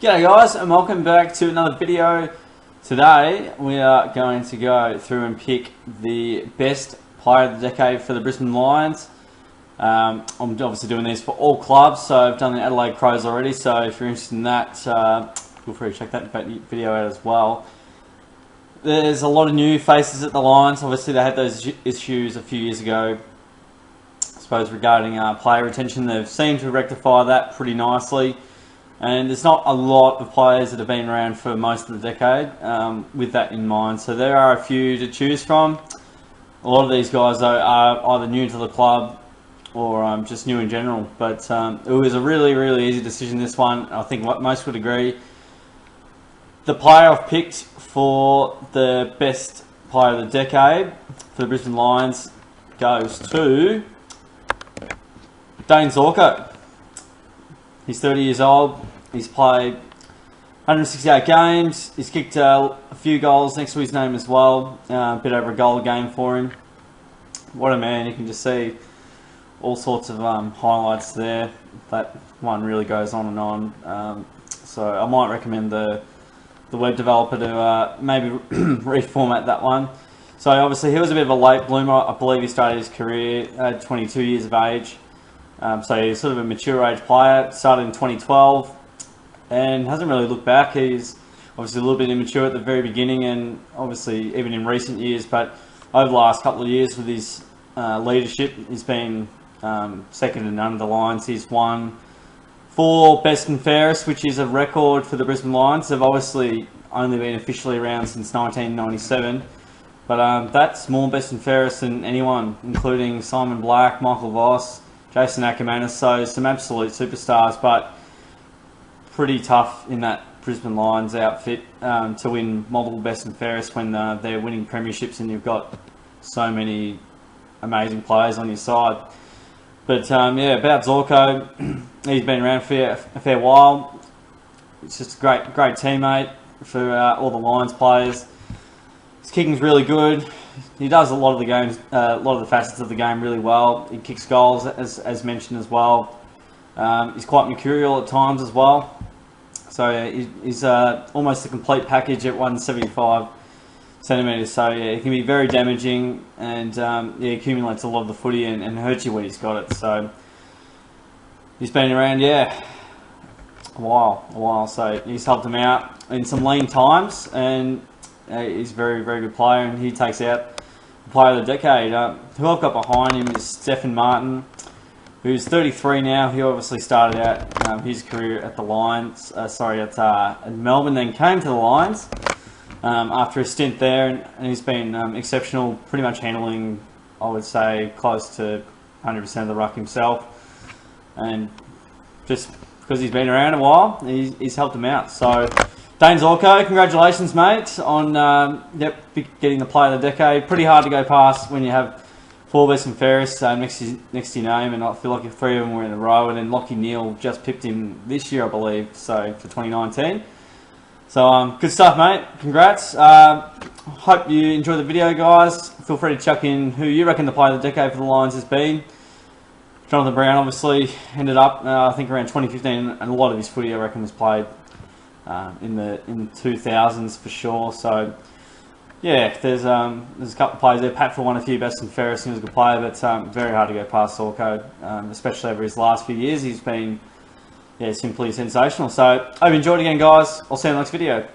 G'day guys, and welcome back to another video. Today we are going to go through and pick the best player of the decade for the Brisbane Lions. I'm obviously doing these for all clubs, so I've done the Adelaide Crows already, so if you're interested in that, feel free to check that video out as well. There's a lot of new faces at the Lions. Obviously they had those issues a few years ago, I suppose, regarding player retention. They've seemed to rectify that pretty nicely. And there's not a lot of players that have been around for most of the decade with that in mind. So there are a few to choose from. A lot of these guys though are either new to the club or just new in general. But it was a really easy decision, this one. I think most would agree. The player I've picked for the best player of the decade for the Brisbane Lions goes to Dane Zorko. He's 30 years old. He's played 168 games. He's kicked a few goals next to his name as well. A bit over a goal a game for him. What a man. You can just see all sorts of highlights there. That one really goes on and on. So I might recommend the web developer to maybe reformat that one. So obviously he was a bit of a late bloomer. I believe he started his career at 22 years of age. So he's sort of a mature age player. Started in 2012 and hasn't really looked back. He's obviously a little bit immature at the very beginning and obviously even in recent years, but over the last couple of years with his leadership, he's been second to none of the Lions. He's won 4 best and fairest, which is a record for the Brisbane Lions. They've obviously only been officially around since 1997. But that's more best and fairest than anyone, including Simon Black, Michael Voss, Jason Ackermanis, so some absolute superstars, but pretty tough in that Brisbane Lions outfit to win multiple best and fairest when they're winning premierships and you've got so many amazing players on your side. But yeah, about Zorko, he's been around for a fair while. It's just a great teammate for all the Lions players. His kicking's really good. He does a lot of the games, a lot of the facets of the game really well. He kicks goals, as mentioned as well. He's quite mercurial at times as well. So he's almost a complete package at 175 centimetres. So yeah, he can be very damaging and he accumulates a lot of the footy and hurts you when he's got it. So he's been around, yeah, a while. So he's helped him out in some lean times and he's a very good player, and he takes out the player of the decade. Who I've got behind him is Stephen Martin, who's 33 now. He obviously started out his career at the Lions, at Melbourne, then came to the Lions after a stint there, and he's been exceptional, pretty much handling, I would say, close to 100% of the ruck himself. And just because he's been around a while, he's helped him out. So Dane Zorko, congratulations, mate, on getting the player of the decade. Pretty hard to go past when you have 4 best and fairest next to your name, and I feel like 3 of them were in a row. And then Lachie Neale just pipped him this year, I believe, so for 2019. So good stuff, mate. Congrats. Hope you enjoyed the video, guys. Feel free to chuck in who you reckon the player of the decade for the Lions has been. Jonathan Brown obviously ended up, I think, around 2015, and a lot of his footy, I reckon, was played in the 2000s for sure. So yeah, there's a couple of players there. Patford won a few best and fairest, and he was a good player, but very hard to go past Zorko, especially over his last few years. He's been simply sensational. So I hope you enjoyed it again, guys. I'll see you in the next video.